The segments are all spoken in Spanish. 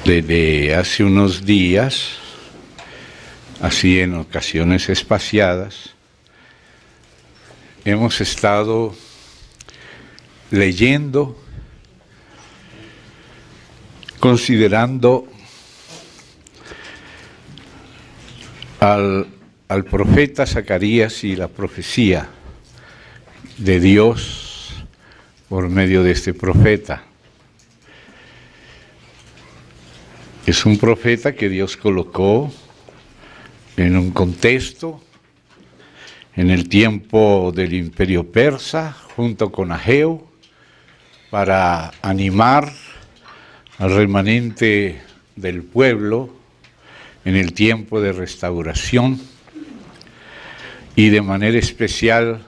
Desde hace unos días, así en ocasiones espaciadas, hemos estado leyendo, considerando al profeta Zacarías y la profecía de Dios por medio de este profeta. Es un profeta que Dios colocó en un contexto, en el tiempo del Imperio Persa, junto con Ageo, para animar al remanente del pueblo en el tiempo de restauración y de manera especial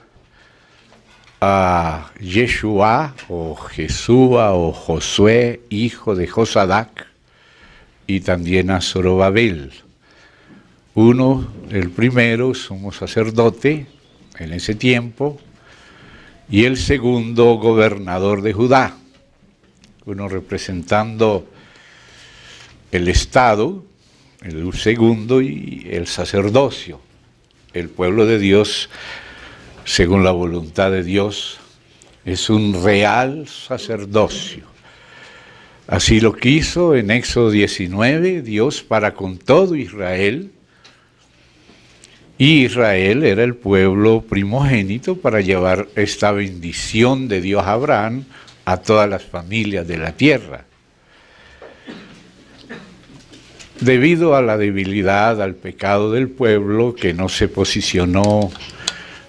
a Yeshua o Jesúa o Josué, hijo de Josadac, y también a Zorobabel. Uno, el primero, sumo sacerdote en ese tiempo, y el segundo, gobernador de Judá. Uno representando el Estado, el segundo, y el sacerdocio, el pueblo de Dios, según la voluntad de Dios, es un real sacerdocio. Así lo quiso en Éxodo 19, Dios para con todo Israel, y Israel era el pueblo primogénito para llevar esta bendición de Dios a Abraham a todas las familias de la tierra. Debido a la debilidad, al pecado del pueblo que no se posicionó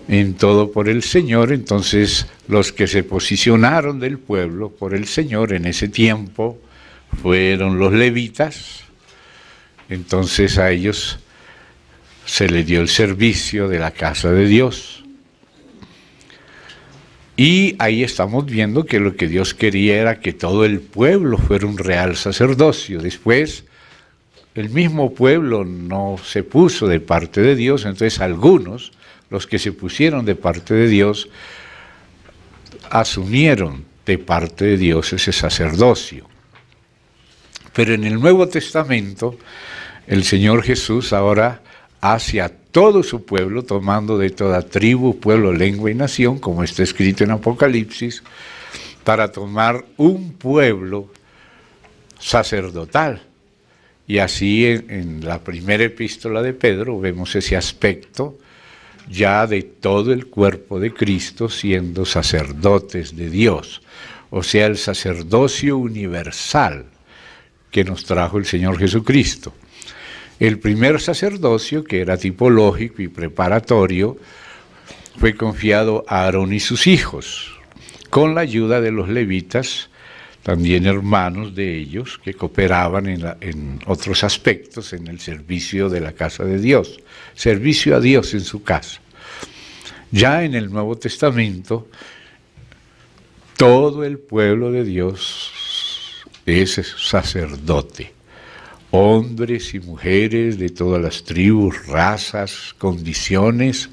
en todo por el Señor, entonces los que se posicionaron del pueblo por el Señor en ese tiempo fueron los levitas. Entonces a ellos se les dio el servicio de la casa de Dios. Y ahí estamos viendo que lo que Dios quería era que todo el pueblo fuera un real sacerdocio. Después, el mismo pueblo no se puso de parte de Dios, entonces algunos, los que se pusieron de parte de Dios, asumieron de parte de Dios ese sacerdocio. Pero en el Nuevo Testamento, el Señor Jesús ahora hace a todo su pueblo, tomando de toda tribu, pueblo, lengua y nación, como está escrito en Apocalipsis, para tomar un pueblo sacerdotal. Y así en la primera epístola de Pedro vemos ese aspecto ya de todo el cuerpo de Cristo siendo sacerdotes de Dios, o sea, el sacerdocio universal que nos trajo el Señor Jesucristo. El primer sacerdocio, que era tipológico y preparatorio, fue confiado a Aarón y sus hijos, con la ayuda de los levitas, también hermanos de ellos, que cooperaban en otros aspectos en el servicio de la casa de Dios, servicio a Dios en su casa. Ya en el Nuevo Testamento, todo el pueblo de Dios es sacerdote, hombres y mujeres de todas las tribus, razas, condiciones,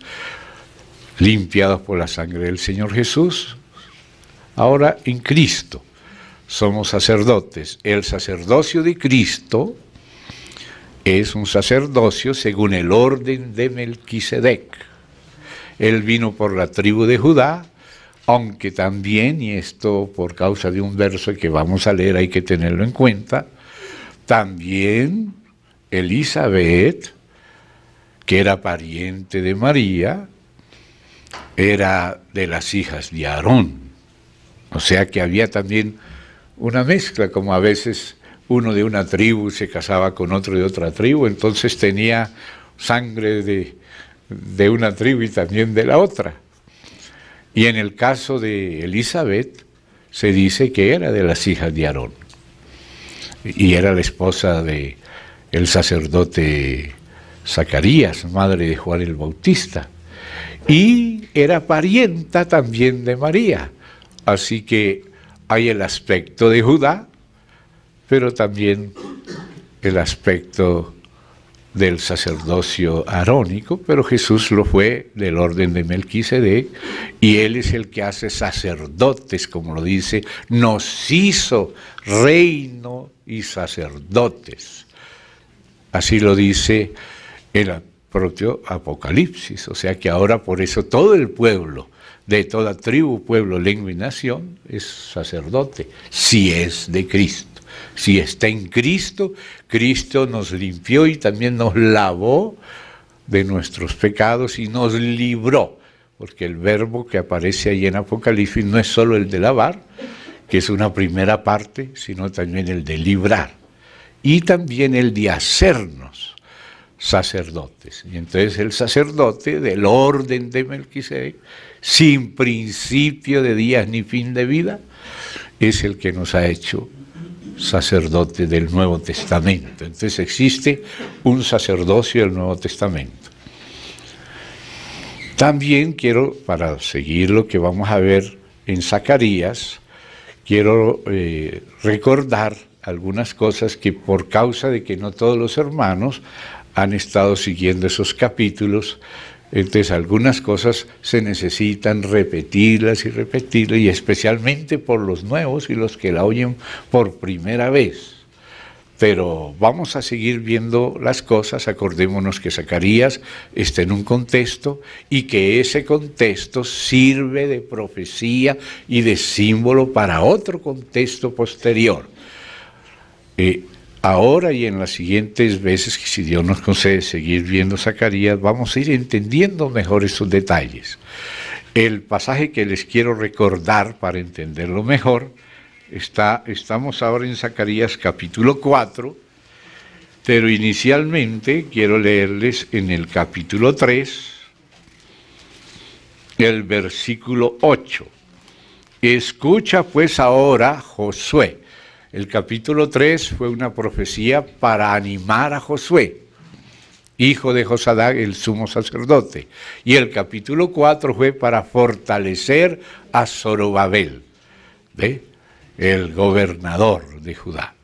limpiados por la sangre del Señor Jesús. Ahora en Cristo somos sacerdotes. El sacerdocio de Cristo es un sacerdocio según el orden de Melquisedec. Él vino por la tribu de Judá, aunque también, y esto por causa de un verso que vamos a leer hay que tenerlo en cuenta, también Elizabeth, que era pariente de María, era de las hijas de Aarón. O sea que había también una mezcla, como a veces uno de una tribu se casaba con otro de otra tribu, entonces tenía sangre de una tribu y también de la otra. Y en el caso de Elizabeth se dice que era de las hijas de Aarón y era la esposa de el sacerdote Zacarías, madre de Juan el Bautista, y era parienta también de María. Así que hay el aspecto de Judá, pero también el aspecto del sacerdocio arónico, pero Jesús lo fue del orden de Melquisedec, y Él es el que hace sacerdotes, como lo dice, nos hizo reino y sacerdotes. Así lo dice el propio Apocalipsis, o sea que ahora por eso todo el pueblo, de toda tribu, pueblo, lengua y nación, es sacerdote, si es de Cristo. Si está en Cristo, Cristo nos limpió y también nos lavó de nuestros pecados y nos libró, porque el verbo que aparece ahí en Apocalipsis no es solo el de lavar, que es una primera parte, sino también el de librar, y también el de hacernos sacerdotes. Y entonces el sacerdote del orden de Melquisedec, sin principio de días ni fin de vida, es el que nos ha hecho sacerdote del Nuevo Testamento. Entonces existe un sacerdocio del Nuevo Testamento. También quiero, para seguir lo que vamos a ver en Zacarías, quiero recordar algunas cosas que por causa de que no todos los hermanos han estado siguiendo esos capítulos, entonces algunas cosas se necesitan repetirlas, y especialmente por los nuevos y los que la oyen por primera vez. Pero vamos a seguir viendo las cosas, acordémonos que Zacarías está en un contexto y que ese contexto sirve de profecía y de símbolo para otro contexto posterior. Ahora y en las siguientes veces, que si Dios nos concede seguir viendo Zacarías, vamos a ir entendiendo mejor esos detalles. El pasaje que les quiero recordar para entenderlo mejor, estamos ahora en Zacarías capítulo 4, pero inicialmente quiero leerles en el capítulo 3, el versículo 8. Escucha pues ahora, Josué. El capítulo 3 fue una profecía para animar a Josué, hijo de Josadac, el sumo sacerdote. Y el capítulo 4 fue para fortalecer a Zorobabel, el gobernador de Judá.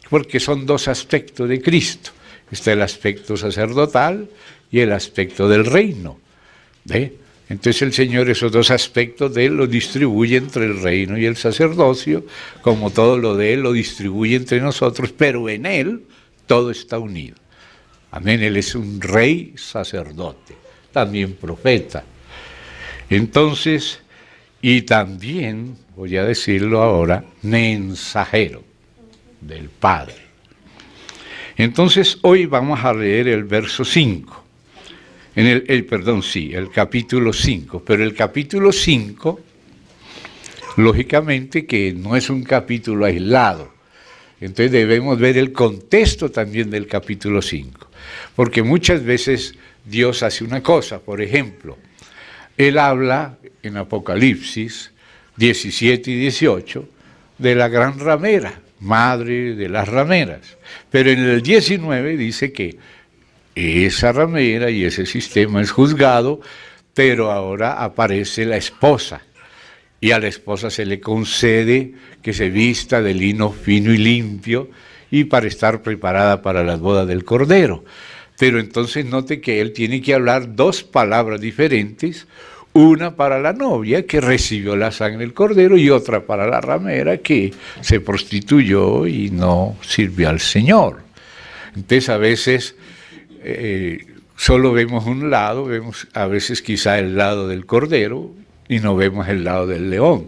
Porque son dos aspectos de Cristo. Está el aspecto sacerdotal y el aspecto del reino. Entonces el Señor esos dos aspectos de Él los distribuye entre el reino y el sacerdocio, como todo lo de Él lo distribuye entre nosotros, pero en Él todo está unido. Amén, Él es un rey sacerdote, también profeta. Entonces, y también, voy a decirlo ahora, mensajero del Padre. Entonces hoy vamos a leer el verso 5. El capítulo 5, pero el capítulo 5, lógicamente que no es un capítulo aislado, entonces debemos ver el contexto también del capítulo 5, porque muchas veces Dios hace una cosa, por ejemplo, Él habla en Apocalipsis 17 y 18 de la gran ramera, madre de las rameras, pero en el 19 dice que esa ramera y ese sistema es juzgado, pero ahora aparece la esposa, y a la esposa se le concede que se vista de lino fino y limpio, y para estar preparada para las bodas del Cordero. Pero entonces note que él tiene que hablar dos palabras diferentes, una para la novia que recibió la sangre del Cordero, y otra para la ramera que se prostituyó y no sirvió al Señor. Entonces a veces solo vemos un lado, vemos a veces quizá el lado del cordero y no vemos el lado del león,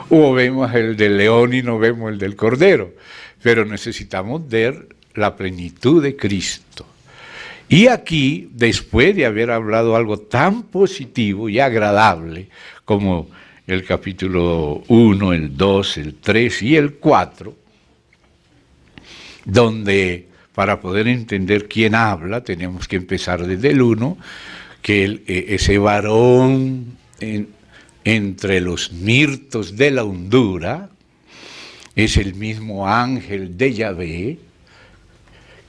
o vemos el del león y no vemos el del cordero, pero necesitamos ver la plenitud de Cristo. Y aquí, después de haber hablado algo tan positivo y agradable como el capítulo 1, el 2, el 3 y el 4, donde para poder entender quién habla, tenemos que empezar desde el 1, que ese varón entre los mirtos de la hondura es el mismo ángel de Yahvé,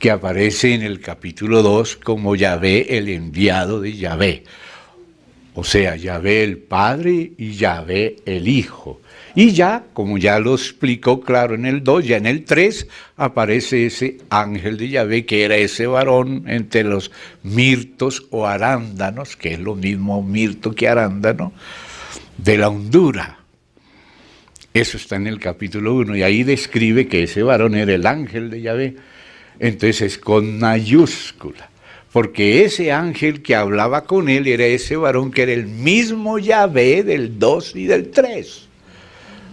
que aparece en el capítulo 2 como Yahvé, el enviado de Yahvé. O sea, Yahvé el Padre y Yahvé el Hijo. Y ya, como ya lo explicó claro en el 2, ya en el 3 aparece ese ángel de Yahvé, que era ese varón entre los mirtos o arándanos, que es lo mismo mirto que arándano, de la hondura. Eso está en el capítulo 1, y ahí describe que ese varón era el ángel de Yahvé. Entonces es con mayúscula, porque ese ángel que hablaba con él era ese varón que era el mismo Yahvé del 2 y del 3.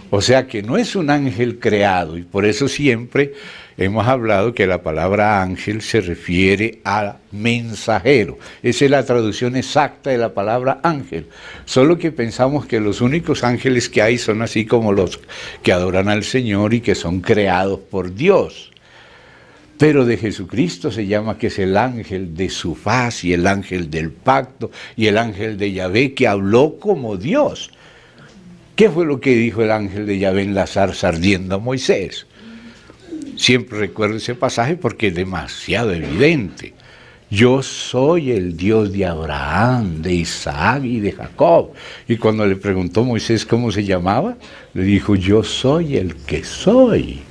O sea que no es un ángel creado, y por eso siempre hemos hablado que la palabra ángel se refiere a mensajero. Esa es la traducción exacta de la palabra ángel. Solo que pensamos que los únicos ángeles que hay son así como los que adoran al Señor y que son creados por Dios. Pero de Jesucristo se llama que es el ángel de su faz y el ángel del pacto y el ángel de Yahvé que habló como Dios. ¿Qué fue lo que dijo el ángel de Yahvé en la zarza ardiendo a Moisés? Siempre recuerdo ese pasaje porque es demasiado evidente. Yo soy el Dios de Abraham, de Isaac y de Jacob. Y cuando le preguntó Moisés cómo se llamaba, le dijo, yo soy el que soy.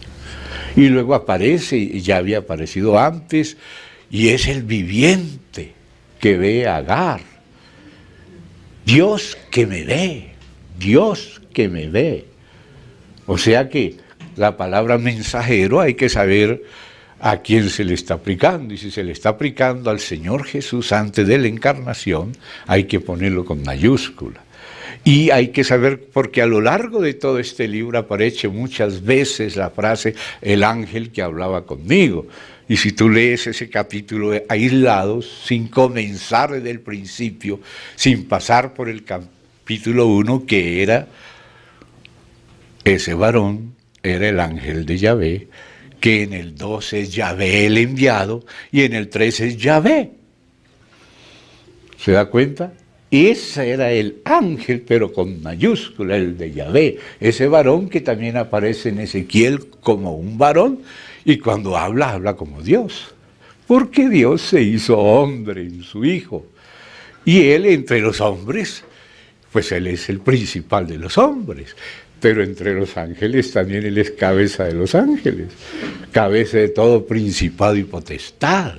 Y luego aparece, y ya había aparecido antes, y es el viviente que ve a Agar. Dios que me ve, Dios que me ve. O sea que la palabra mensajero hay que saber a quién se le está aplicando, y si se le está aplicando al Señor Jesús antes de la encarnación, hay que ponerlo con mayúscula. Y hay que saber, porque a lo largo de todo este libro aparece muchas veces la frase, el ángel que hablaba conmigo. Y si tú lees ese capítulo aislado, sin comenzar desde el principio, sin pasar por el capítulo 1, que era ese varón, era el ángel de Yahvé, que en el 2 es Yahvé el enviado, y en el 3 es Yahvé. ¿Se da cuenta? Ese era el ángel, pero con mayúscula, el de Yahvé. Ese varón que también aparece en Ezequiel como un varón, y cuando habla, habla como Dios. Porque Dios se hizo hombre en su Hijo. Y Él entre los hombres, pues Él es el principal de los hombres. Pero entre los ángeles también Él es cabeza de los ángeles. Cabeza de todo principado y potestad.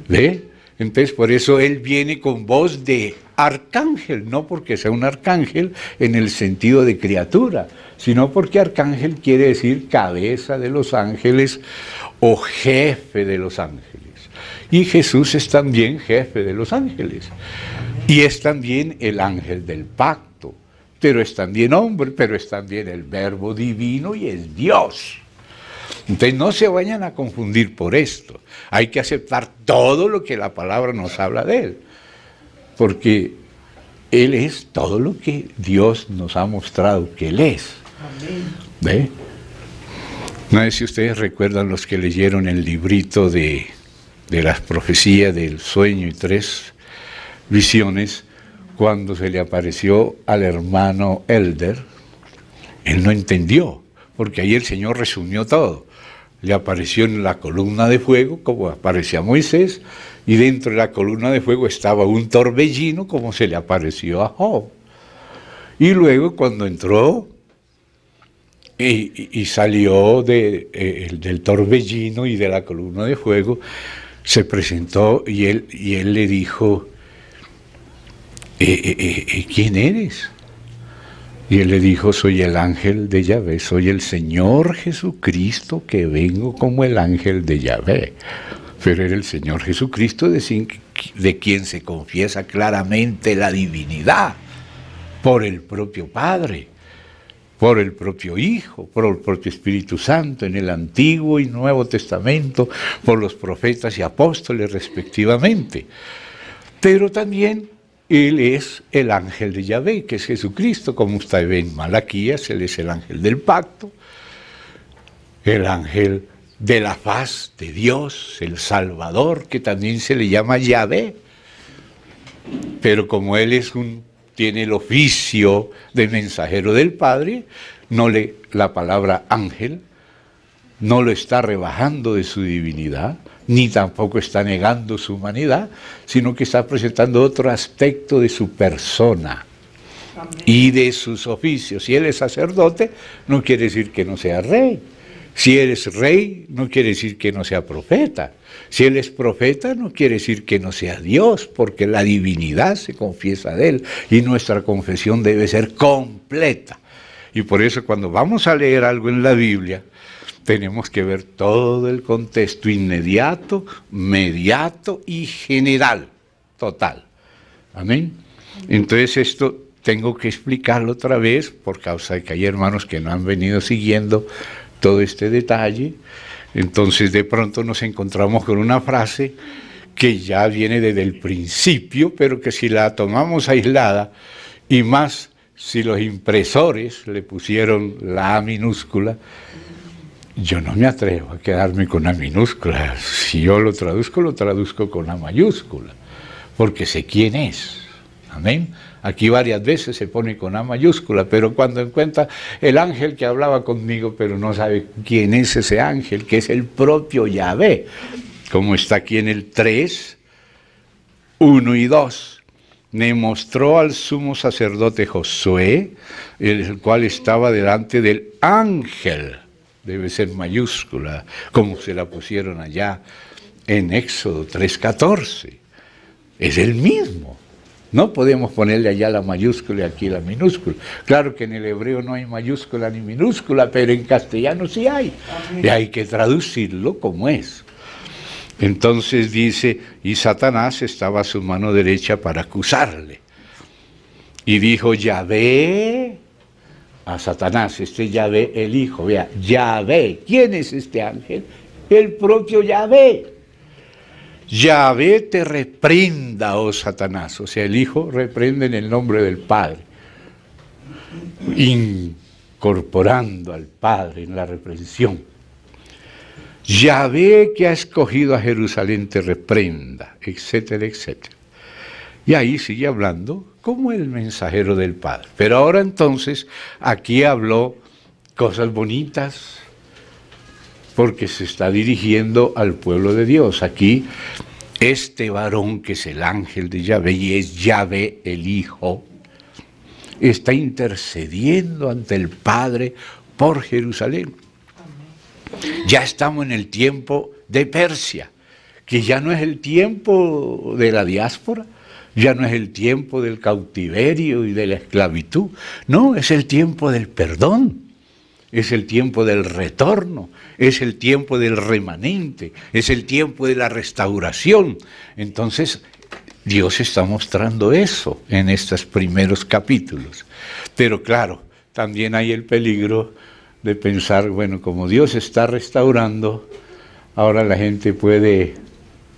¿Ve? Entonces por eso Él viene con voz de arcángel, no porque sea un arcángel en el sentido de criatura, sino porque arcángel quiere decir cabeza de los ángeles o jefe de los ángeles. Y Jesús es también jefe de los ángeles. Y es también el ángel del pacto, pero es también hombre, pero es también el verbo divino y es Dios. Entonces no se vayan a confundir por esto. Hay que aceptar todo lo que la palabra nos habla de Él, porque Él es todo lo que Dios nos ha mostrado que Él es. ¿Ve? No sé si ustedes recuerdan, los que leyeron el librito de las profecías del sueño y 3 visiones, cuando se le apareció al hermano Elder, él no entendió, porque ahí el Señor resumió todo. Le apareció en la columna de fuego, como aparecía Moisés, y dentro de la columna de fuego estaba un torbellino, como se le apareció a Job. Y luego cuando entró y salió del torbellino y de la columna de fuego, se presentó y él le dijo, ¿quién eres? Y él le dijo, soy el ángel de Yahvé, soy el Señor Jesucristo que vengo como el ángel de Yahvé. Pero era el Señor Jesucristo de quien se confiesa claramente la divinidad por el propio Padre, por el propio Hijo, por el propio Espíritu Santo en el Antiguo y Nuevo Testamento, por los profetas y apóstoles respectivamente. Pero también Él es el ángel de Yahvé, que es Jesucristo, como usted ve en Malaquías. Él es el ángel del pacto, el ángel de la faz de Dios, el Salvador, que también se le llama Yahvé. Pero como Él tiene el oficio de mensajero del Padre, la palabra ángel no lo está rebajando de su divinidad, ni tampoco está negando su humanidad, sino que está presentando otro aspecto de su persona. y de sus oficios. Si él es sacerdote, no quiere decir que no sea rey. Si él es rey, no quiere decir que no sea profeta. Si él es profeta, no quiere decir que no sea Dios, porque la divinidad se confiesa de él y nuestra confesión debe ser completa. Y por eso cuando vamos a leer algo en la Biblia, tenemos que ver todo el contexto inmediato, mediato y general, total. Amén. Entonces esto tengo que explicarlo otra vez por causa de que hay hermanos que no han venido siguiendo todo este detalle. Entonces de pronto nos encontramos con una frase que ya viene desde el principio, pero que si la tomamos aislada, y más si los impresores le pusieron la A minúscula, yo no me atrevo a quedarme con A minúscula. Si yo lo traduzco con A mayúscula, porque sé quién es. Amén. Aquí varias veces se pone con A mayúscula, pero cuando encuentra el ángel que hablaba conmigo, pero no sabe quién es ese ángel, que es el propio Yahvé, como está aquí en el 3, 1 y 2. Me mostró al sumo sacerdote Josué, el cual estaba delante del ángel, debe ser mayúscula, como se la pusieron allá en Éxodo 3:14. Es el mismo. No podemos ponerle allá la mayúscula y aquí la minúscula. Claro que en el hebreo no hay mayúscula ni minúscula, pero en castellano sí hay. Y hay que traducirlo como es. Entonces dice, y Satanás estaba a su mano derecha para acusarle. Y dijo Yahvé a Satanás, este Yahvé el Hijo, vea, Yahvé. ¿Quién es este ángel? El propio Yahvé. Yahvé te reprenda, oh Satanás. O sea, el Hijo reprende en el nombre del Padre, incorporando al Padre en la reprensión. Yahvé que ha escogido a Jerusalén te reprenda, etcétera, etcétera. Y ahí sigue hablando como el mensajero del Padre. Pero ahora entonces, aquí habló cosas bonitas, porque se está dirigiendo al pueblo de Dios. Aquí, este varón que es el ángel de Yahvé, y es Yahvé el Hijo, está intercediendo ante el Padre por Jerusalén. Ya estamos en el tiempo de Persia, que ya no es el tiempo de la diáspora, ya no es el tiempo del cautiverio y de la esclavitud, no, es el tiempo del perdón. Es el tiempo del retorno, es el tiempo del remanente, es el tiempo de la restauración. Entonces, Dios está mostrando eso en estos primeros capítulos. Pero claro, también hay el peligro de pensar, bueno, como Dios está restaurando, ahora la gente puede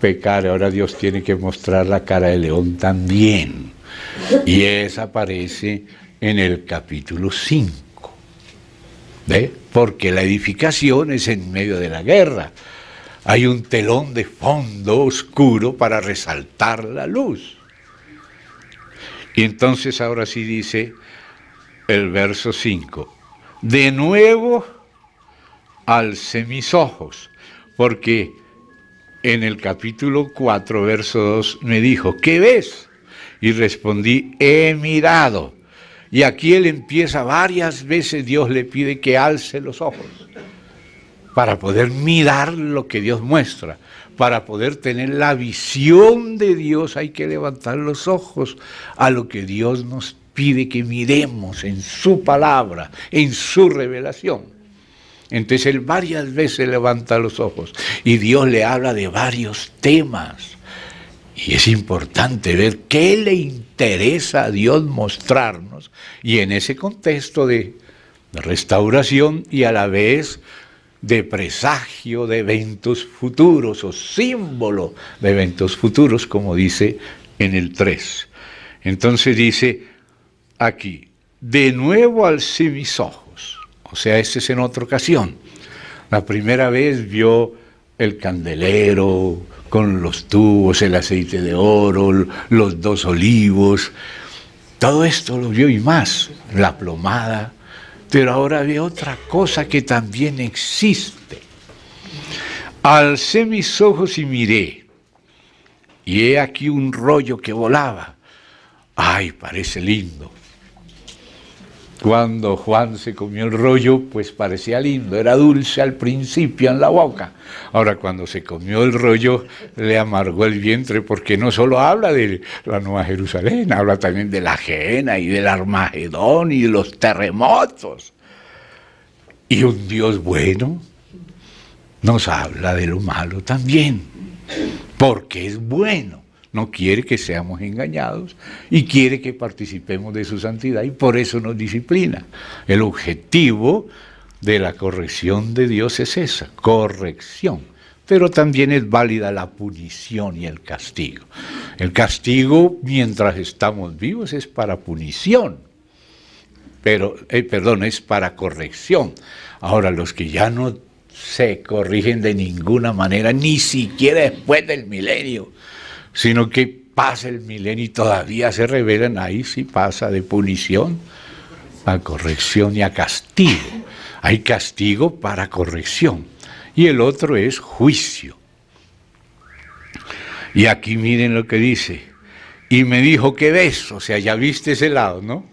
pecar, ahora Dios tiene que mostrar la cara de león también. Y esa aparece en el capítulo 5. ¿Ve? Porque la edificación es en medio de la guerra. Hay un telón de fondo oscuro para resaltar la luz. Y entonces ahora sí dice el verso 5. De nuevo alcé mis ojos, porque en el capítulo 4, verso 2, me dijo, ¿qué ves? Y respondí, he mirado. Y aquí él empieza varias veces, Dios le pide que alce los ojos para poder mirar lo que Dios muestra. Para poder tener la visión de Dios hay que levantar los ojos a lo que Dios nos pide que miremos en su palabra, en su revelación. Entonces él varias veces levanta los ojos y Dios le habla de varios temas. Y es importante ver qué le interesa a Dios mostrarnos, y en ese contexto de restauración y a la vez de presagio de eventos futuros o símbolo de eventos futuros, como dice en el 3. Entonces dice aquí, de nuevo alcé mis ojos, o sea, este es en otra ocasión. La primera vez vio el candelero con los tubos, el aceite de oro, los 2 olivos, todo esto lo vio y más, la plomada, pero ahora ve otra cosa que también existe. Alcé mis ojos y miré, y he aquí un rollo que volaba. ¡Ay, parece lindo! Cuando Juan se comió el rollo, pues parecía lindo, era dulce al principio en la boca. Ahora, cuando se comió el rollo, le amargó el vientre, porque no solo habla de la Nueva Jerusalén, habla también de la Gehenna y del Armagedón y de los terremotos. Y un Dios bueno nos habla de lo malo también, porque es bueno. No quiere que seamos engañados y quiere que participemos de su santidad y por eso nos disciplina. El objetivo de la corrección de Dios es esa, corrección. Pero también es válida la punición y el castigo. El castigo mientras estamos vivos es para punición, pero, es para corrección. Ahora, los que ya no se corrigen de ninguna manera, ni siquiera después del milenio, sino que pasa el milenio y todavía se rebelan, ahí sí pasa de punición a corrección y a castigo. Hay castigo para corrección y el otro es juicio. Y aquí miren lo que dice, y me dijo, ¿qué ves? O sea, ya viste ese lado, ¿no?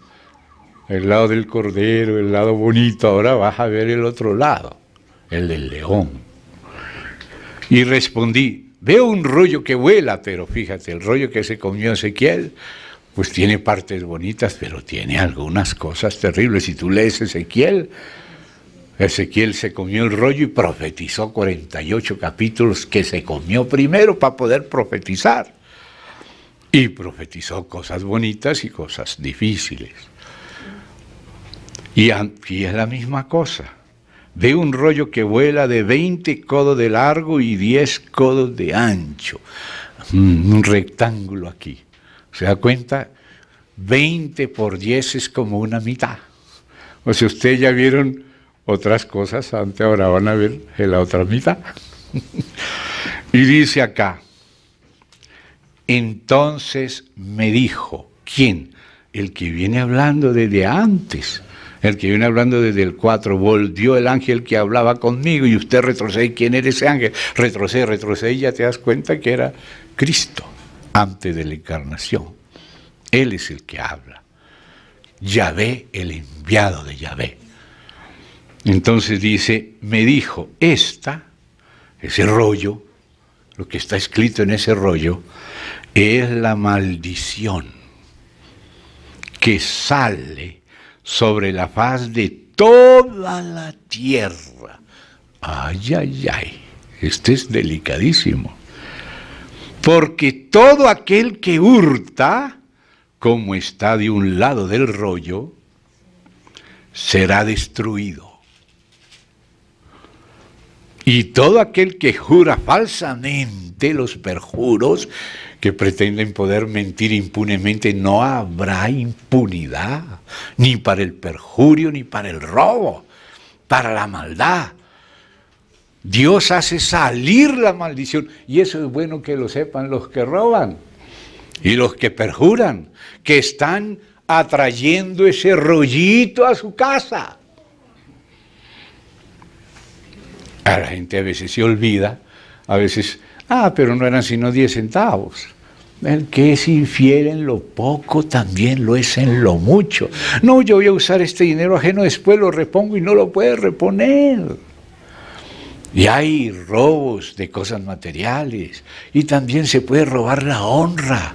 El lado del cordero, el lado bonito, ahora vas a ver el otro lado, el del león. Y respondí, veo un rollo que vuela, pero fíjate, el rollo que se comió Ezequiel, pues tiene partes bonitas, pero tiene algunas cosas terribles. Si tú lees Ezequiel se comió el rollo y profetizó 48 capítulos que se comió primero para poder profetizar. Y profetizó cosas bonitas y cosas difíciles. Y aquí es la misma cosa. Ve un rollo que vuela de 20 codos de largo y 10 codos de ancho. Un rectángulo aquí. ¿Se da cuenta? 20 por 10 es como una mitad. O sea, ustedes ya vieron otras cosas antes, ahora van a ver la otra mitad. Y dice acá, entonces me dijo, ¿quién? El que viene hablando desde antes. El que viene hablando desde el 4, volvió el ángel que hablaba conmigo y usted retrocede. ¿Quién era ese ángel? Retrocede y ya te das cuenta que era Cristo antes de la encarnación. Él es el que habla. Yahvé, el enviado de Yahvé. Entonces dice, me dijo, ese rollo, lo que está escrito en ese rollo, es la maldición que sale sobre la faz de toda la tierra. Ay, ay, ay, este es delicadísimo. Porque todo aquel que hurta, como está de un lado del rollo, será destruido. Y todo aquel que jura falsamente, los perjuros, que pretenden poder mentir impunemente, no habrá impunidad, ni para el perjurio, ni para el robo, para la maldad. Dios hace salir la maldición, y eso es bueno que lo sepan los que roban, y los que perjuran, que están atrayendo ese rollito a su casa. A la gente a veces se olvida, a veces, pero no eran sino 10 centavos. El que es infiel en lo poco también lo es en lo mucho. No, yo voy a usar este dinero ajeno, después lo repongo y no lo puede reponer. Y hay robos de cosas materiales y también se puede robar la honra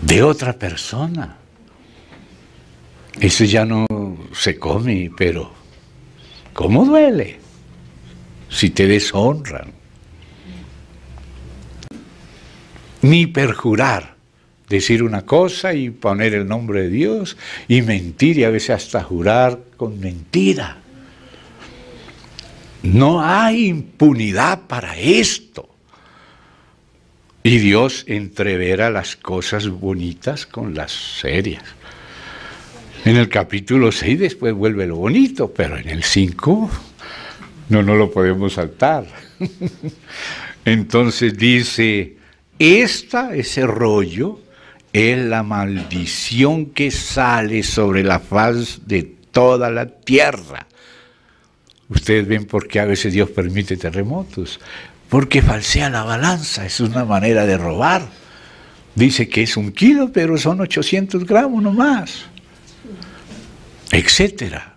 de otra persona. Eso ya no se come, pero ¿cómo duele si te deshonran? Ni perjurar, decir una cosa y poner el nombre de Dios y mentir, y a veces hasta jurar con mentira. No hay impunidad para esto. Y Dios entrevera las cosas bonitas con las serias. En el capítulo 6 después vuelve lo bonito, pero en el 5 no lo podemos saltar. Entonces dice, ese rollo es la maldición que sale sobre la faz de toda la tierra. Ustedes ven por qué a veces Dios permite terremotos. Porque falsea la balanza, es una manera de robar. Dice que es 1 kilo, pero son 800 gramos nomás. etcétera.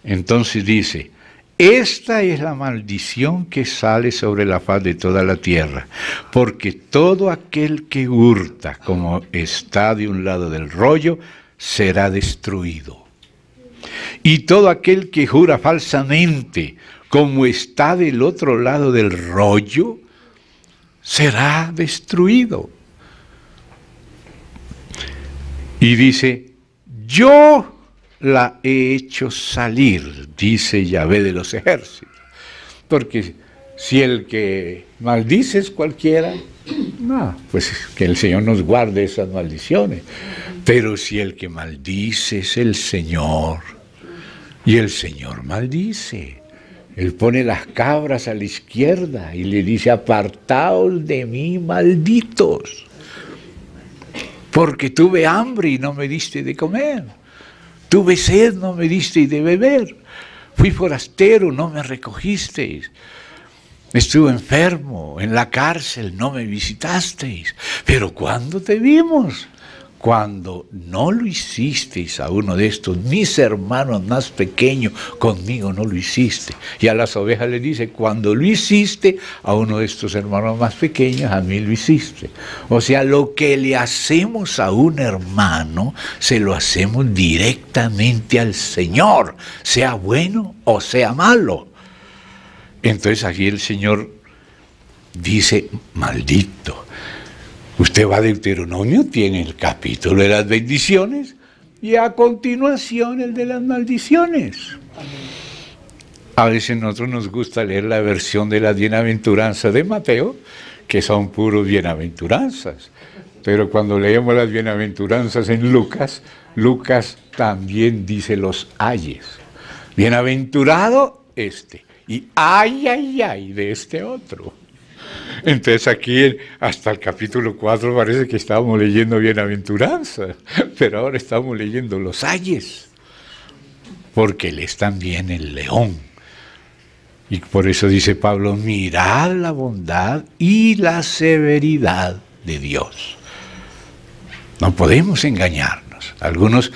Entonces dice, esta es la maldición que sale sobre la faz de toda la tierra, porque todo aquel que hurta, como está de un lado del rollo, será destruido. Y todo aquel que jura falsamente, como está del otro lado del rollo, será destruido. Y dice, yo la he hecho salir, dice Yahvé de los ejércitos. Porque si el que maldice es cualquiera, no, pues que el Señor nos guarde esas maldiciones. Pero si el que maldice es el Señor, y el Señor maldice, Él pone las cabras a la izquierda y le dice, apartaos de mí, malditos, porque tuve hambre y no me diste de comer. Tuve sed, no me disteis de beber. Fui forastero, no me recogisteis. Estuve enfermo, en la cárcel, no me visitasteis. Pero ¿cuándo te vimos? Cuando no lo hicisteis a uno de estos, mis hermanos más pequeños, conmigo no lo hiciste. Y a las ovejas le dice, cuando lo hiciste a uno de estos hermanos más pequeños, a mí lo hiciste. O sea, lo que le hacemos a un hermano, se lo hacemos directamente al Señor, sea bueno o sea malo. Entonces aquí el Señor dice, maldito. Usted va a Deuteronomio, tiene el capítulo de las bendiciones y a continuación el de las maldiciones. A veces a nosotros nos gusta leer la versión de las bienaventuranzas de Mateo, que son puros bienaventuranzas. Pero cuando leemos las bienaventuranzas en Lucas, Lucas también dice los ayes. Bienaventurado este y ay, ay, ay de este otro. Entonces aquí hasta el capítulo 4 parece que estábamos leyendo bienaventuranzas, pero ahora estamos leyendo los ayes, porque él es también el león. Y por eso dice Pablo, mirad la bondad y la severidad de Dios. No podemos engañarnos. Algunos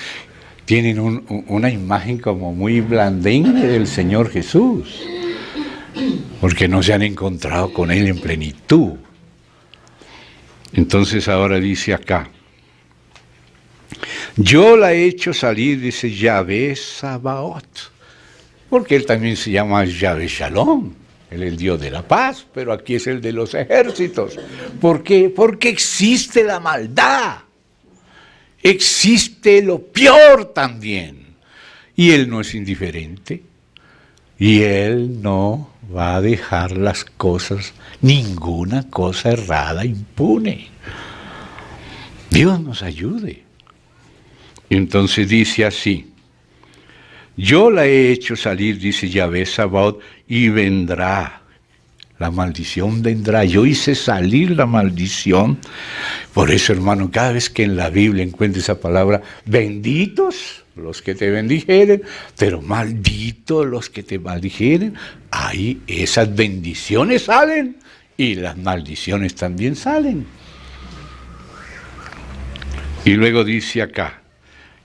tienen una imagen como muy blandengue del Señor Jesús, porque no se han encontrado con Él en plenitud. Entonces ahora dice acá, yo la he hecho salir, dice Yahvé Sabaoth, porque Él también se llama Yahvé Shalom, Él es el Dios de la paz, pero aquí es el de los ejércitos. ¿Por qué? Porque existe la maldad, existe lo peor también, y Él no es indiferente, y Él no va a dejar las cosas, ninguna cosa errada impune. Dios nos ayude. Y entonces dice así, yo la he hecho salir, dice Yahvé Sabaoth, y vendrá, la maldición vendrá. Yo hice salir la maldición. Por eso, hermano, cada vez que en la Biblia encuentre esa palabra, benditos los que te bendijeren, pero malditos los que te maldijeren, ahí esas bendiciones salen y las maldiciones también salen. Y luego dice acá,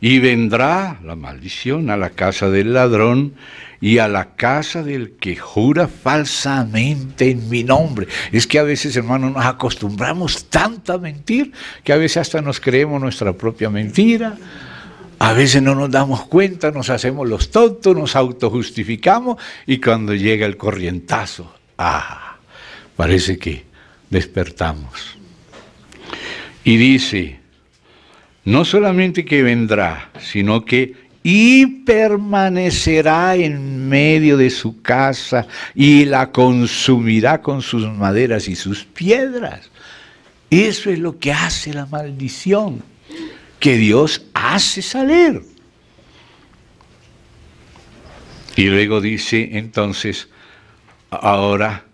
y vendrá la maldición a la casa del ladrón y a la casa del que jura falsamente en mi nombre. Es que a veces, hermano, nos acostumbramos tanto a mentir que a veces hasta nos creemos nuestra propia mentira. A veces no nos damos cuenta, nos hacemos los tontos, nos autojustificamos y cuando llega el corrientazo, parece que despertamos. Y dice, no solamente que vendrá, sino que y permanecerá en medio de su casa y la consumirá con sus maderas y sus piedras. Eso es lo que hace la maldición, que Dios hace salir. Y luego dice entonces, ahora,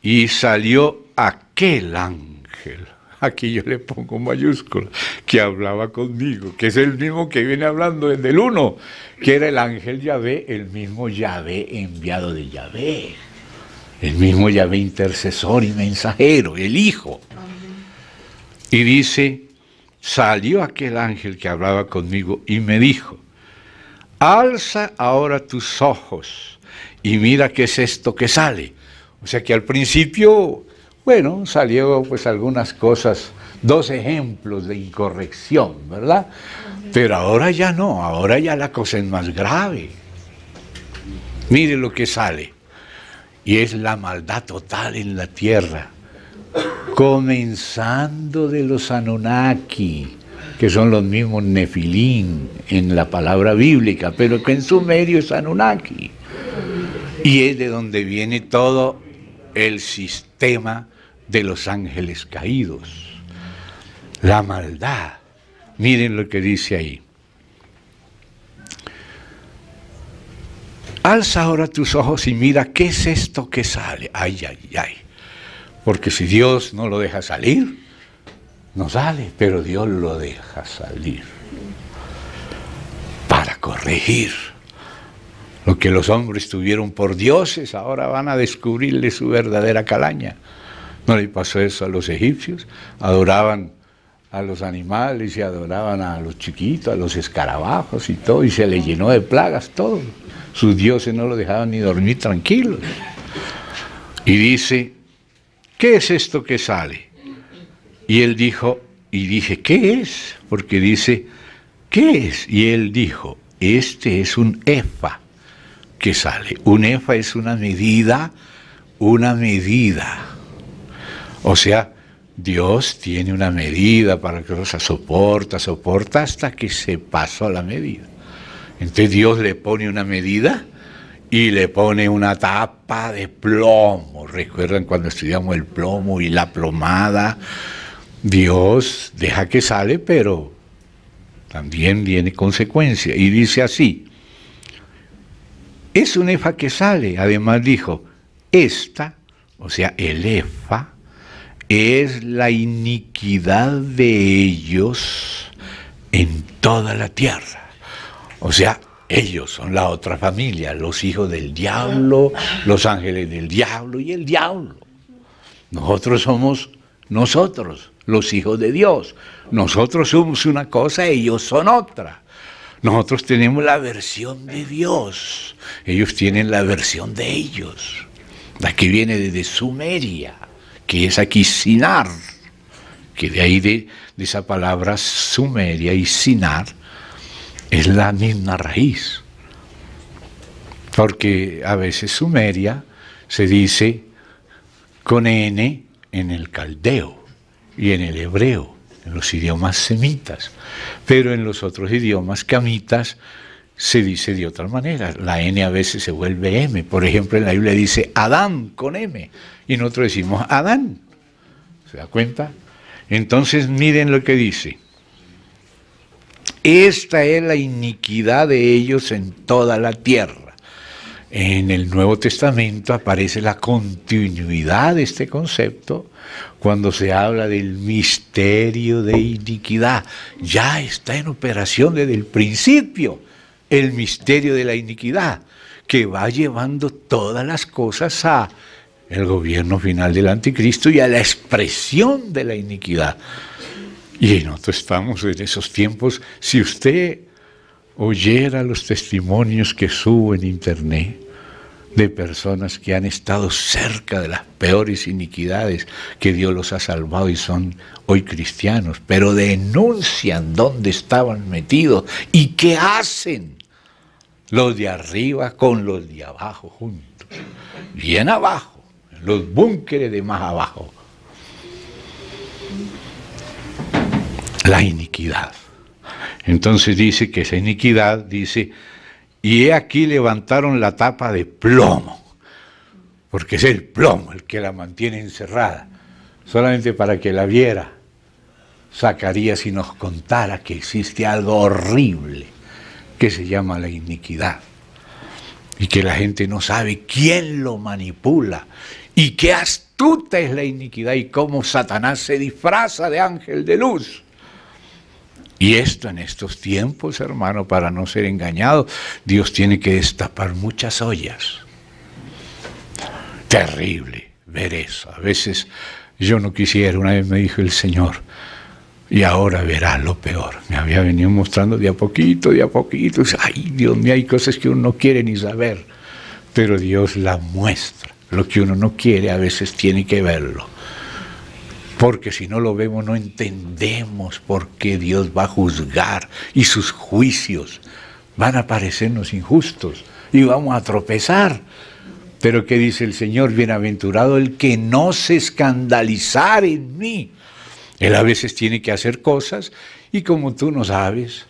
y salió aquel ángel. Aquí yo le pongo mayúscula, que hablaba conmigo, que es el mismo que viene hablando desde el 1, que era el ángel Yahvé, el mismo Yahvé enviado de Yahvé, el mismo Yahvé intercesor y mensajero, el Hijo. Y dice, salió aquel ángel que hablaba conmigo y me dijo, alza ahora tus ojos y mira qué es esto que sale. O sea que al principio, bueno, salió pues algunas cosas, 2 ejemplos de incorrección, ¿verdad? Pero ahora ya no, ahora ya la cosa es más grave. Mire lo que sale. Y es la maldad total en la tierra, comenzando de los Anunnaki, que son los mismos Nefilín en la palabra bíblica, pero que en sumerio es Anunnaki. Y es de donde viene todo el sistema de los ángeles caídos. La maldad. Miren lo que dice ahí. Alza ahora tus ojos y mira qué es esto que sale. Ay, ay, ay. Porque si Dios no lo deja salir, no sale, pero Dios lo deja salir para corregir. Lo que los hombres tuvieron por dioses, ahora van a descubrirle su verdadera calaña. ¿No le pasó eso a los egipcios? Adoraban a los animales y adoraban a los chiquitos, a los escarabajos y todo, y se le llenó de plagas todo. Sus dioses no lo dejaban ni dormir tranquilos. Y dice, ¿qué es esto que sale? Y él dijo, y dije, ¿qué es? Porque dice, ¿qué es? Y él dijo, este es un efa que sale. Un efa es una medida. O sea, Dios tiene una medida para que cosa soporta hasta que se pasó la medida. Entonces Dios le pone una medida y le pone una tapa de plomo. ¿Recuerdan cuando estudiamos el plomo y la plomada? Dios deja que sale, pero también viene consecuencia. Y dice así, es un efa que sale. Además dijo, esta, o sea, el efa, es la iniquidad de ellos en toda la tierra. O sea, ellos son la otra familia, los hijos del diablo, los ángeles del diablo y el diablo. Nosotros somos los hijos de Dios. Nosotros somos una cosa, ellos son otra. Nosotros tenemos la versión de Dios, ellos tienen la versión de ellos. La que viene desde Sumeria, que es aquí Sinar, que de ahí de esa palabra Sumeria y Sinar es la misma raíz. Porque a veces Sumeria se dice con N en el caldeo y en el hebreo, en los idiomas semitas, pero en los otros idiomas camitas se dice de otra manera. La N a veces se vuelve M. Por ejemplo, en la Biblia dice Adán con M y nosotros decimos Adán. ¿Se da cuenta? Entonces miren lo que dice. Esta es la iniquidad de ellos en toda la tierra. En el Nuevo Testamento aparece la continuidad de este concepto cuando se habla del misterio de iniquidad. Ya está en operación desde el principio el misterio de la iniquidad, que va llevando todas las cosas a el gobierno final del anticristo y a la expresión de la iniquidad. Y nosotros estamos en esos tiempos. Si usted oyera los testimonios que subo en internet de personas que han estado cerca de las peores iniquidades, que Dios los ha salvado y son hoy cristianos, pero denuncian dónde estaban metidos y qué hacen los de arriba con los de abajo juntos, bien abajo, los búnkeres de más abajo. La iniquidad. Entonces dice que esa iniquidad, dice, y he aquí levantaron la tapa de plomo, porque es el plomo el que la mantiene encerrada, solamente para que la viera Zacarías y nos contara que existe algo horrible que se llama la iniquidad, y que la gente no sabe quién lo manipula, y qué astuta es la iniquidad, y cómo Satanás se disfraza de ángel de luz. Y esto en estos tiempos, hermano, para no ser engañado, Dios tiene que destapar muchas ollas. Terrible ver eso. A veces yo no quisiera, una vez me dijo el Señor, y ahora verás lo peor. Me había venido mostrando de a poquito, de a poquito. Ay, Dios mío, hay cosas que uno no quiere ni saber, pero Dios las muestra. Lo que uno no quiere a veces tiene que verlo, porque si no lo vemos no entendemos por qué Dios va a juzgar y sus juicios van a parecernos injustos y vamos a tropezar. Pero ¿qué dice el Señor? Bienaventurado el que no se escandalizare en mí. Él a veces tiene que hacer cosas y como tú no sabes,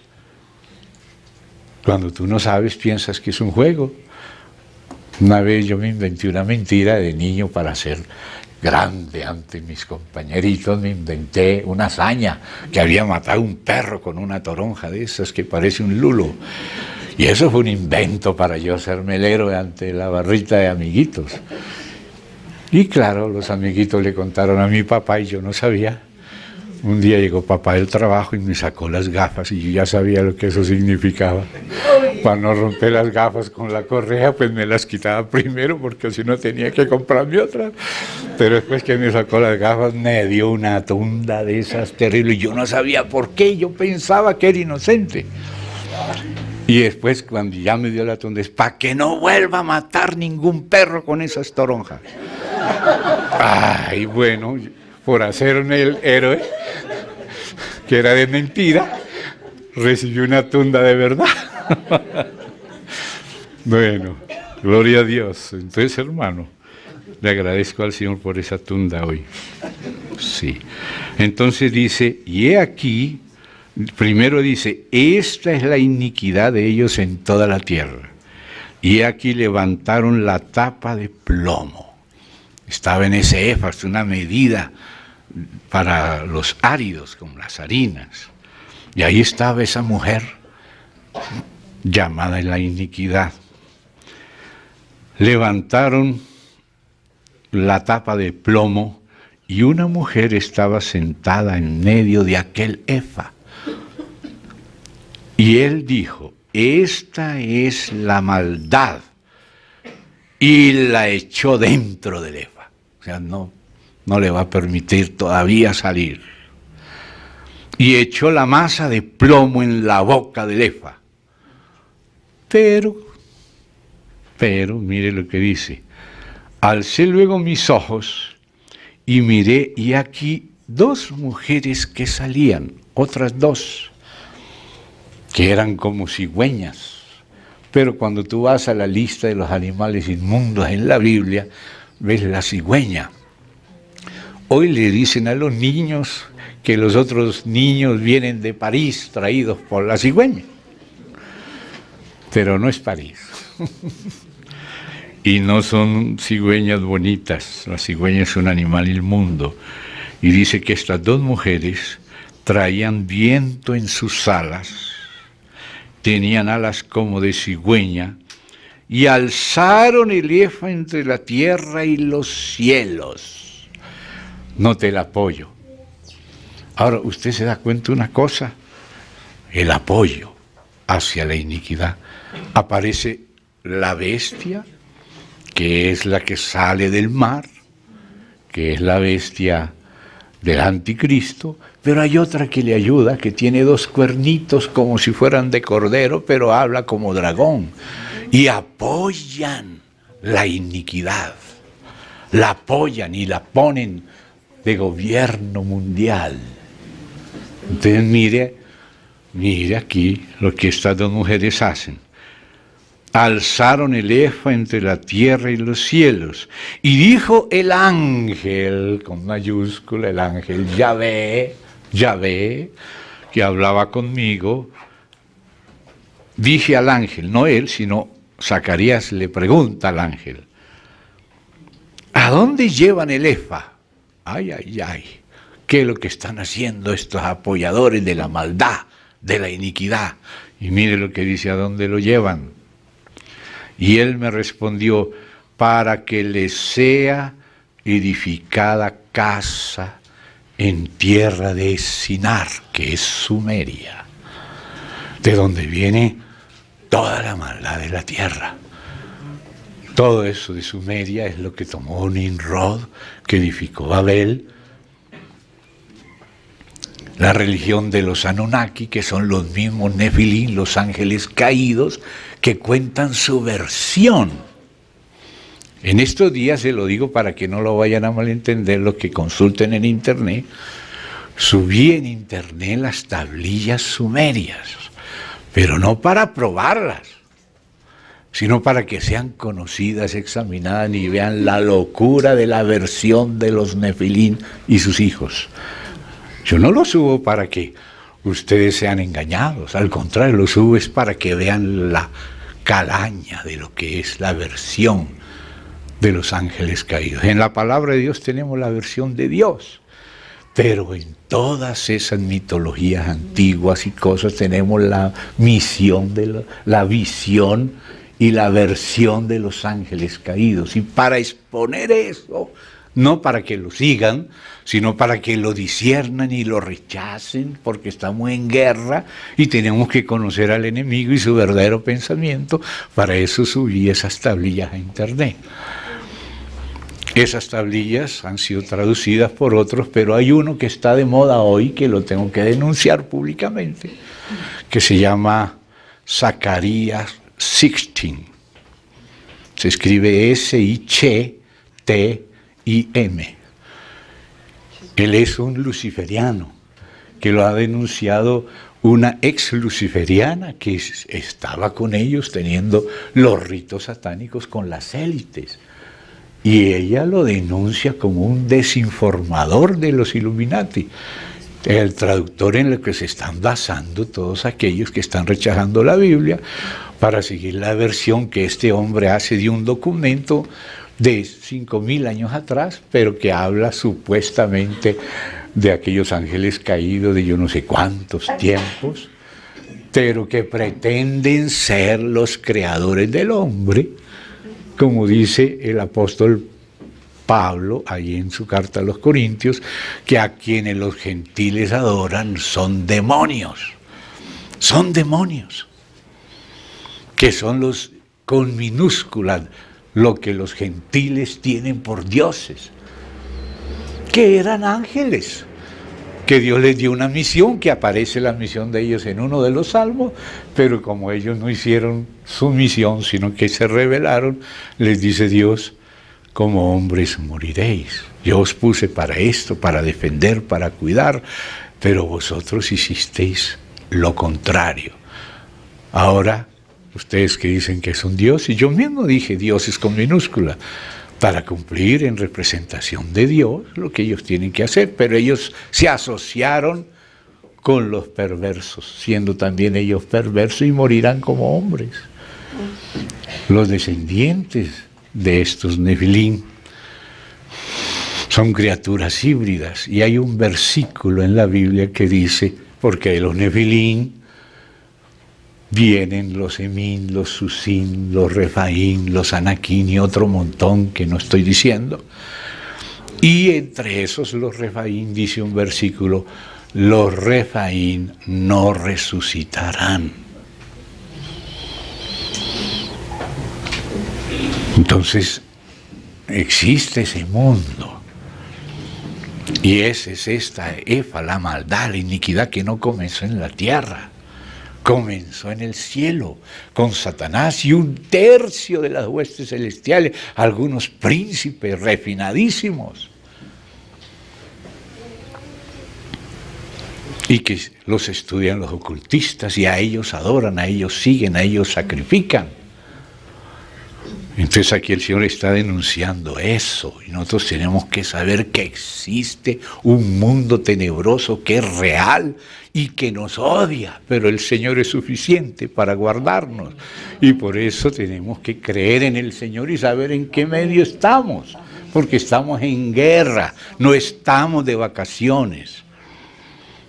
cuando tú no sabes piensas que es un juego. Una vez yo me inventé una mentira de niño para ser grande ante mis compañeritos, me inventé una hazaña, que había matado un perro con una toronja de esas que parece un lulo. Y eso fue un invento para yo hacerme el héroe ante la barrita de amiguitos. Y claro, los amiguitos le contaron a mi papá y yo no sabía. Un día llegó papá del trabajo y me sacó las gafas y yo ya sabía lo que eso significaba. Para no romper las gafas con la correa, pues me las quitaba primero porque si no tenía que comprarme otras. Pero después que me sacó las gafas me dio una tunda de esas terribles y yo no sabía por qué, yo pensaba que era inocente. Y después cuando ya me dio la tunda es para que no vuelva a matar ningún perro con esas toronjas. Ay, bueno, por hacerme el héroe, que era de mentira, recibí una tunda de verdad. Bueno, gloria a Dios. Entonces, hermano, le agradezco al Señor por esa tunda hoy. Sí. Entonces dice, y he aquí, primero dice, esta es la iniquidad de ellos en toda la tierra. Y he aquí levantaron la tapa de plomo. Estaba en ese éfas, una medida para los áridos, como las harinas. Y ahí estaba esa mujer llamada en la iniquidad. Levantaron la tapa de plomo y una mujer estaba sentada en medio de aquel efa. Y él dijo, esta es la maldad, y la echó dentro del efa. O sea, no le va a permitir todavía salir. Y echó la masa de plomo en la boca del efa. Pero, mire lo que dice, alcé luego mis ojos y miré, y aquí dos mujeres que salían, otras dos, que eran como cigüeñas. Pero cuando tú vas a la lista de los animales inmundos en la Biblia, ves la cigüeña. Hoy le dicen a los niños que los otros niños vienen de París traídos por la cigüeña. Pero no es París. Y no son cigüeñas bonitas. La cigüeña es un animal inmundo. Y dice que estas dos mujeres traían viento en sus alas, tenían alas como de cigüeña, y alzaron el efa entre la tierra y los cielos. Note el apoyo. Ahora, usted se da cuenta de una cosa, el apoyo hacia la iniquidad. Aparece la bestia, que es la que sale del mar, que es la bestia del anticristo, pero hay otra que le ayuda, que tiene dos cuernitos como si fueran de cordero, pero habla como dragón, y apoyan la iniquidad, la apoyan y la ponen de gobierno mundial. Entonces mire aquí lo que estas dos mujeres hacen. Alzaron el efa entre la tierra y los cielos. Y dijo el ángel, con mayúscula, el ángel Yahvé, que hablaba conmigo. Dije al ángel, no él, sino Zacarías le pregunta al ángel, ¿a dónde llevan el efa? Ay, ay, ay, ¿qué es lo que están haciendo estos apoyadores de la maldad, de la iniquidad? Y mire lo que dice, ¿a dónde lo llevan? Y él me respondió, para que les sea edificada casa en tierra de Sinar, que es Sumeria, de donde viene toda la maldad de la tierra. Todo eso de Sumeria es lo que tomó Nimrod, que edificó Babel, la religión de los Anunnaki, que son los mismos Nefilín, los ángeles caídos, que cuentan su versión. En estos días se lo digo para que no lo vayan a malentender, los que consulten en internet. Subí en internet las tablillas sumerias, pero no para probarlas, sino para que sean conocidas, examinadas y vean la locura de la versión de los Nefilín y sus hijos. Yo no lo subo para que ustedes sean engañados, al contrario, lo subo es para que vean la calaña de lo que es la versión de los ángeles caídos. En la palabra de Dios tenemos la versión de Dios, pero en todas esas mitologías antiguas y cosas tenemos la misión, la visión y la versión de los ángeles caídos. Y para exponer eso, no para que lo sigan, sino para que lo disciernan y lo rechacen, porque estamos en guerra y tenemos que conocer al enemigo y su verdadero pensamiento. Para eso subí esas tablillas a internet. Esas tablillas han sido traducidas por otros, pero hay uno que está de moda hoy, que lo tengo que denunciar públicamente, que se llama Zacarías Sitchin. Se escribe S-I-C-T-I-M. Él es un luciferiano, que lo ha denunciado una ex luciferiana que estaba con ellos teniendo los ritos satánicos con las élites. Y ella lo denuncia como un desinformador de los Illuminati, el traductor en el que se están basando todos aquellos que están rechazando la Biblia para seguir la versión que este hombre hace de un documento de 5.000 años atrás, pero que habla supuestamente de aquellos ángeles caídos de yo no sé cuántos tiempos, pero que pretenden ser los creadores del hombre, como dice el apóstol Pablo, ahí en su carta a los Corintios, que a quienes los gentiles adoran son demonios, que son los con minúsculas, lo que los gentiles tienen por dioses, que eran ángeles, que Dios les dio una misión, que aparece la misión de ellos en uno de los salmos, pero como ellos no hicieron su misión, sino que se rebelaron, les dice Dios, como hombres moriréis. Yo os puse para esto, para defender, para cuidar, pero vosotros hicisteis lo contrario. Ahora, ustedes que dicen que es un Dios, y yo mismo dije dioses con minúscula, para cumplir en representación de Dios lo que ellos tienen que hacer, pero ellos se asociaron con los perversos, siendo también ellos perversos y morirán como hombres. Los descendientes de estos Nefilín son criaturas híbridas, y hay un versículo en la Biblia que dice, porque de los Nefilín vienen los Emín, los Susín, los Refaín, los Anaquín y otro montón que no estoy diciendo. Y entre esos los Refaín dice un versículo, los Refaín no resucitarán. Entonces, existe ese mundo. Y esa es esta Efa, la maldad, la iniquidad que no comenzó en la tierra. Comenzó en el cielo, con Satanás y 1/3 de las huestes celestiales, algunos príncipes refinadísimos, y que los estudian los ocultistas, y a ellos adoran, a ellos siguen, a ellos sacrifican. Entonces aquí el Señor está denunciando eso, y nosotros tenemos que saber que existe un mundo tenebroso que es real y que nos odia, pero el Señor es suficiente para guardarnos, y por eso tenemos que creer en el Señor y saber en qué medio estamos, porque estamos en guerra, no estamos de vacaciones.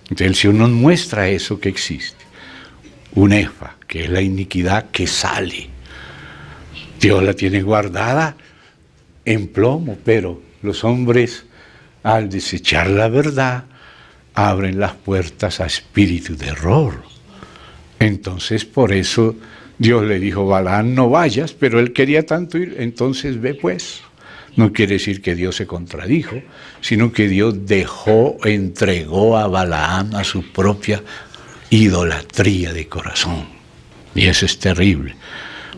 Entonces el Señor nos muestra eso que existe, un Efa, que es la iniquidad que sale. Dios la tiene guardada en plomo, pero los hombres, al desechar la verdad, abren las puertas a espíritu de error. Entonces, por eso Dios le dijo a Balaam, no vayas, pero él quería tanto ir, entonces ve pues, No quiere decir que Dios se contradijo, sino que Dios entregó a Balaam a su propia idolatría de corazón. Y eso es terrible.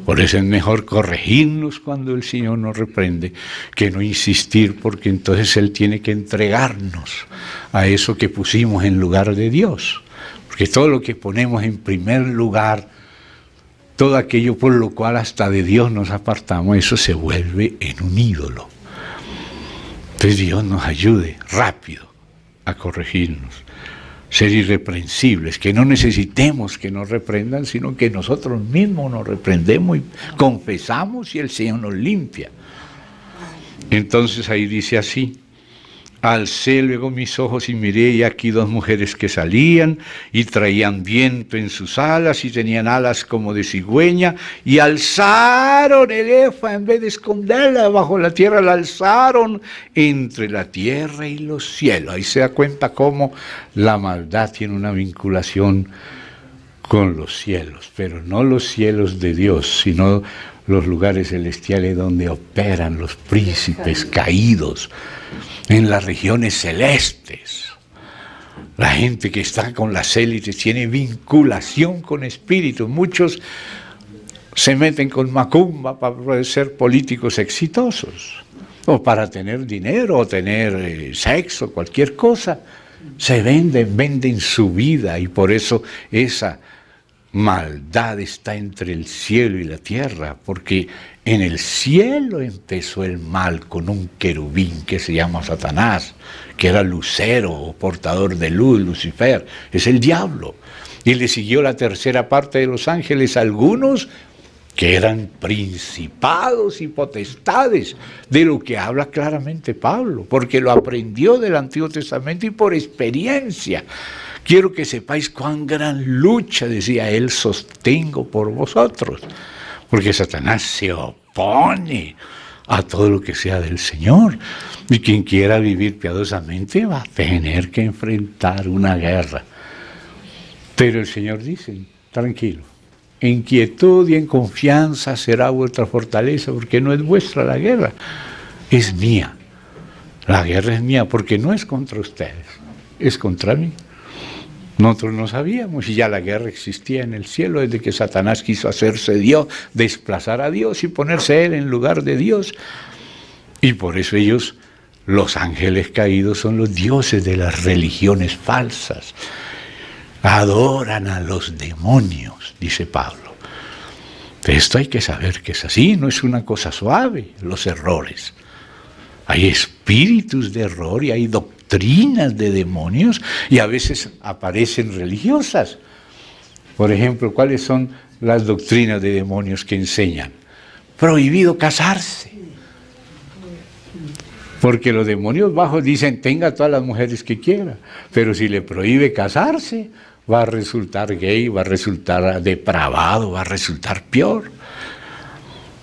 Por eso es mejor corregirnos cuando el Señor nos reprende que no insistir, porque entonces Él tiene que entregarnos a eso que pusimos en lugar de Dios. Porque todo lo que ponemos en primer lugar, todo aquello por lo cual hasta de Dios nos apartamos, eso se vuelve en un ídolo. Entonces Dios nos ayude rápido a corregirnos, ser irreprensibles, que no necesitemos que nos reprendan, sino que nosotros mismos nos reprendemos y confesamos y el Señor nos limpia. Entonces ahí dice así: alcé luego mis ojos y miré, y aquí dos mujeres que salían y traían viento en sus alas y tenían alas como de cigüeña, y alzaron el efa en vez de esconderla bajo la tierra, la alzaron entre la tierra y los cielos. Ahí se da cuenta cómo la maldad tiene una vinculación con los cielos, pero no los cielos de Dios, sino los lugares celestiales donde operan los príncipes caídos, en las regiones celestes. La gente que está con las élites tiene vinculación con espíritus. Muchos se meten con macumba para poder ser políticos exitosos, o para tener dinero, o tener sexo, cualquier cosa. Se venden su vida, y por eso esa maldad está entre el cielo y la tierra, porque en el cielo empezó el mal con un querubín que se llama Satanás, que era lucero o portador de luz. Lucifer es el diablo, y le siguió la tercera parte de los ángeles, algunos que eran principados y potestades, de lo que habla claramente Pablo, porque lo aprendió del Antiguo Testamento y por experiencia. Quiero que sepáis cuán gran lucha, decía él, sostengo por vosotros, porque Satanás se opone a todo lo que sea del Señor, y quien quiera vivir piadosamente va a tener que enfrentar una guerra. Pero el Señor dice: tranquilo, en quietud y en confianza será vuestra fortaleza, porque no es vuestra la guerra, es mía. La guerra es mía, porque no es contra ustedes, es contra mí. Nosotros no sabíamos, y ya la guerra existía en el cielo desde que Satanás quiso hacerse Dios, desplazar a Dios y ponerse él en lugar de Dios. Y por eso ellos, los ángeles caídos, son los dioses de las religiones falsas. Adoran a los demonios, dice Pablo. Esto hay que saber que es así, no es una cosa suave, los errores. Hay espíritus de error y hay doctrinas de demonios, y a veces aparecen religiosas. Por ejemplo, ¿cuáles son las doctrinas de demonios que enseñan? Prohibido casarse. Porque los demonios bajos dicen: tenga todas las mujeres que quiera, pero si le prohíbe casarse, va a resultar gay, va a resultar depravado, va a resultar peor.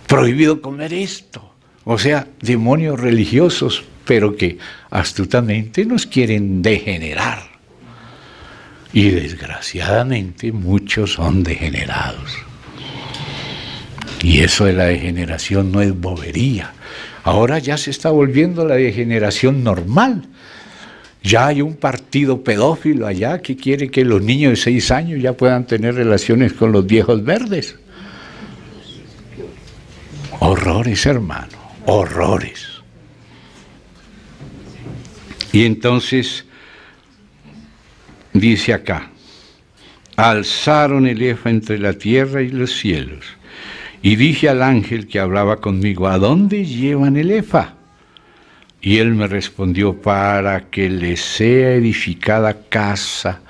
Prohibido comer esto. O sea, demonios religiosos, pero que astutamente nos quieren degenerar. Y desgraciadamente muchos son degenerados. Y eso de la degeneración no es bobería. Ahora ya se está volviendo la degeneración normal. Ya hay un partido pedófilo allá que quiere que los niños de 6 años ya puedan tener relaciones con los viejos verdes. Horrores, hermano, horrores. Y entonces dice acá: alzaron el efa entre la tierra y los cielos. Y dije al ángel que hablaba conmigo: ¿a dónde llevan el efa? Y él me respondió: para que le sea edificada casa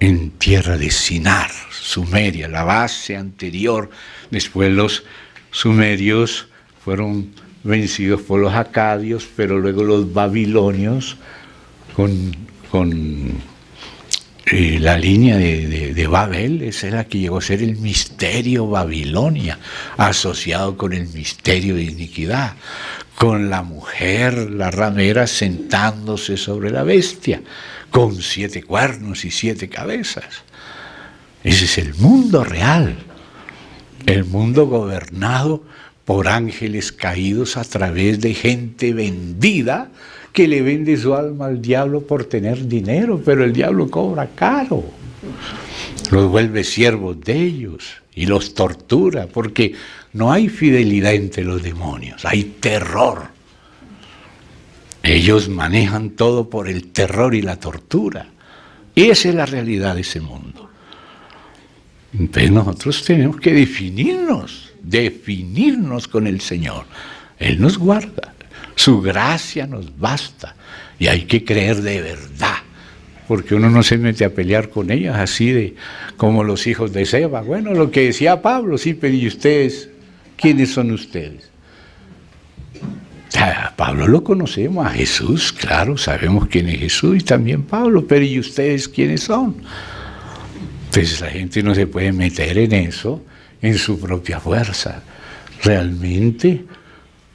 en tierra de Sinar, Sumeria, la base anterior. Después los sumerios fueron vencidos por los acadios, pero luego los babilonios con la línea de Babel, esa es la que llegó a ser el misterio Babilonia, asociado con el misterio de iniquidad, con la mujer, la ramera, sentándose sobre la bestia, con 7 cuernos y 7 cabezas. Ese es el mundo real, el mundo gobernado por ángeles caídos a través de gente vendida que le vende su alma al diablo por tener dinero, pero el diablo cobra caro. Los vuelve siervos de ellos y los tortura, porque no hay fidelidad entre los demonios, hay terror. Ellos manejan todo por el terror y la tortura. Esa es la realidad de ese mundo. Entonces nosotros tenemos que definirnos con el Señor. Él nos guarda, su gracia nos basta y hay que creer de verdad, porque uno no se mete a pelear con ellas así de como los hijos de Seba. Bueno, lo que decía Pablo, sí, pero ¿y ustedes? ¿Quiénes son ustedes? A Pablo lo conocemos, a Jesús, claro, sabemos quién es Jesús y también Pablo, pero ¿y ustedes quiénes son? Entonces la gente no se puede meter en eso, en su propia fuerza. Realmente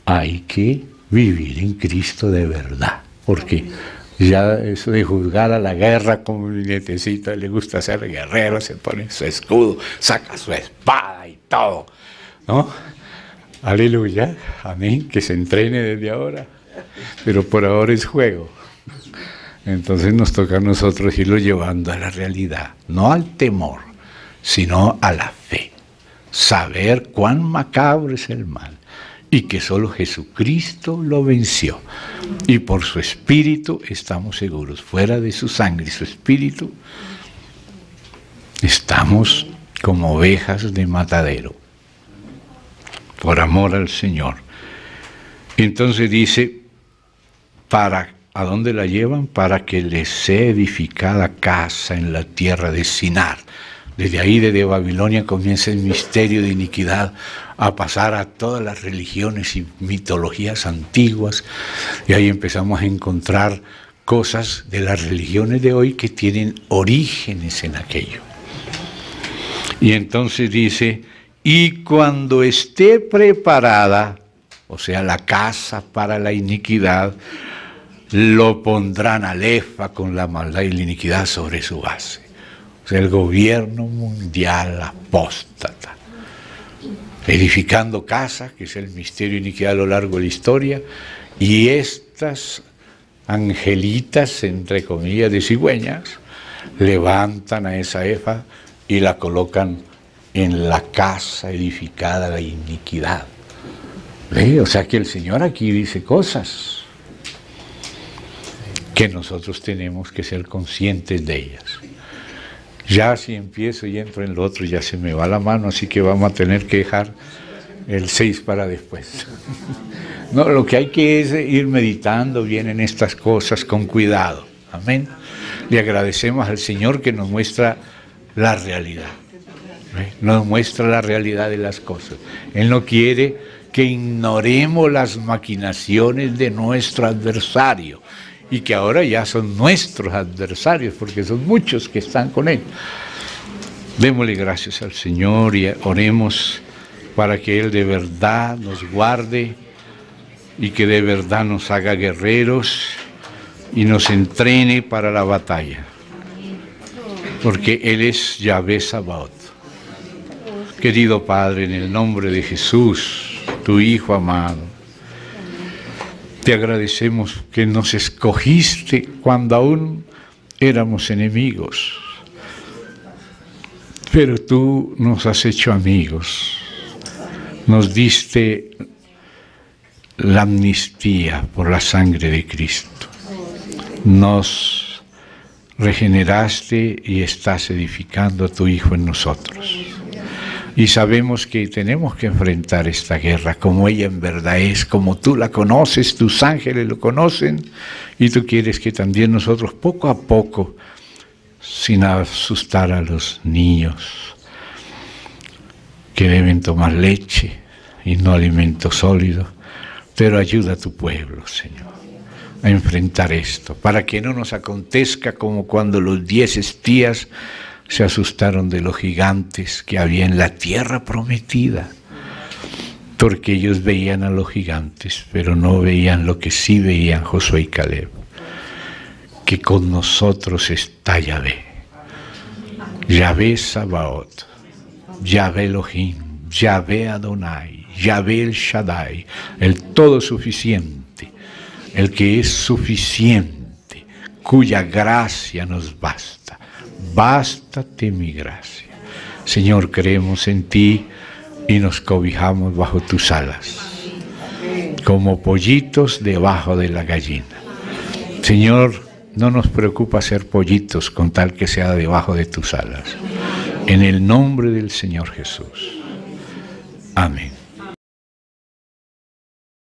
hay que vivir en Cristo de verdad, porque ya eso de juzgar a la guerra como mi nietecita le gusta ser guerrero, se pone su escudo, saca su espada y todo, ¿no? Aleluya, amén, que se entrene desde ahora, pero por ahora es juego. Entonces nos toca a nosotros irlo llevando a la realidad, no al temor, sino a la fe. Saber cuán macabro es el mal y que solo Jesucristo lo venció. Y por su espíritu estamos seguros, fuera de su sangre y su espíritu, estamos como ovejas de matadero, por amor al Señor. Entonces dice, ¿a dónde la llevan? Para que les sea edificada casa en la tierra de Sinar. Desde ahí, desde Babilonia, comienza el misterio de iniquidad a pasar a todas las religiones y mitologías antiguas, y ahí empezamos a encontrar cosas de las religiones de hoy que tienen orígenes en aquello. Y entonces dice, y cuando esté preparada, o sea, la casa para la iniquidad, lo pondrán alefa con la maldad y la iniquidad sobre su base. O sea, el gobierno mundial apóstata, edificando casa, que es el misterio de iniquidad a lo largo de la historia, y estas angelitas, entre comillas, de cigüeñas, levantan a esa efa y la colocan en la casa edificada de iniquidad. ¿Ve? O sea que el Señor aquí dice cosas que nosotros tenemos que ser conscientes de ellas. Ya si empiezo y entro en lo otro ya se me va la mano, así que vamos a tener que dejar el 6 para después. No, lo que hay que es ir meditando bien en estas cosas con cuidado. Amén. Le agradecemos al Señor que nos muestra la realidad. Nos muestra la realidad de las cosas. Él no quiere que ignoremos las maquinaciones de nuestro adversario, y que ahora ya son nuestros adversarios, porque son muchos que están con Él. Démosle gracias al Señor y oremos para que Él de verdad nos guarde y que de verdad nos haga guerreros y nos entrene para la batalla, porque Él es Yahvé Sabaoth. Querido Padre, en el nombre de Jesús, tu Hijo amado, te agradecemos que nos escogiste cuando aún éramos enemigos, pero tú nos has hecho amigos, nos diste la amnistía por la sangre de Cristo, nos regeneraste y estás edificando a tu Hijo en nosotros. Y sabemos que tenemos que enfrentar esta guerra como ella en verdad es, como tú la conoces, tus ángeles lo conocen, y tú quieres que también nosotros poco a poco, sin asustar a los niños que deben tomar leche y no alimento sólido, pero ayuda a tu pueblo, Señor, a enfrentar esto, para que no nos acontezca como cuando los 10 espías se asustaron de los gigantes que había en la tierra prometida, porque ellos veían a los gigantes, pero no veían lo que sí veían Josué y Caleb, que con nosotros está Yahvé, Yahvé Sabaoth, Yahvé Elohim, Yahvé Adonai, Yahvé el Shaddai, el todo suficiente, el que es suficiente, cuya gracia nos basta. Bástate mi gracia. Señor, creemos en ti y nos cobijamos bajo tus alas, como pollitos debajo de la gallina. Señor, no nos preocupa ser pollitos con tal que sea debajo de tus alas. En el nombre del Señor Jesús. Amén.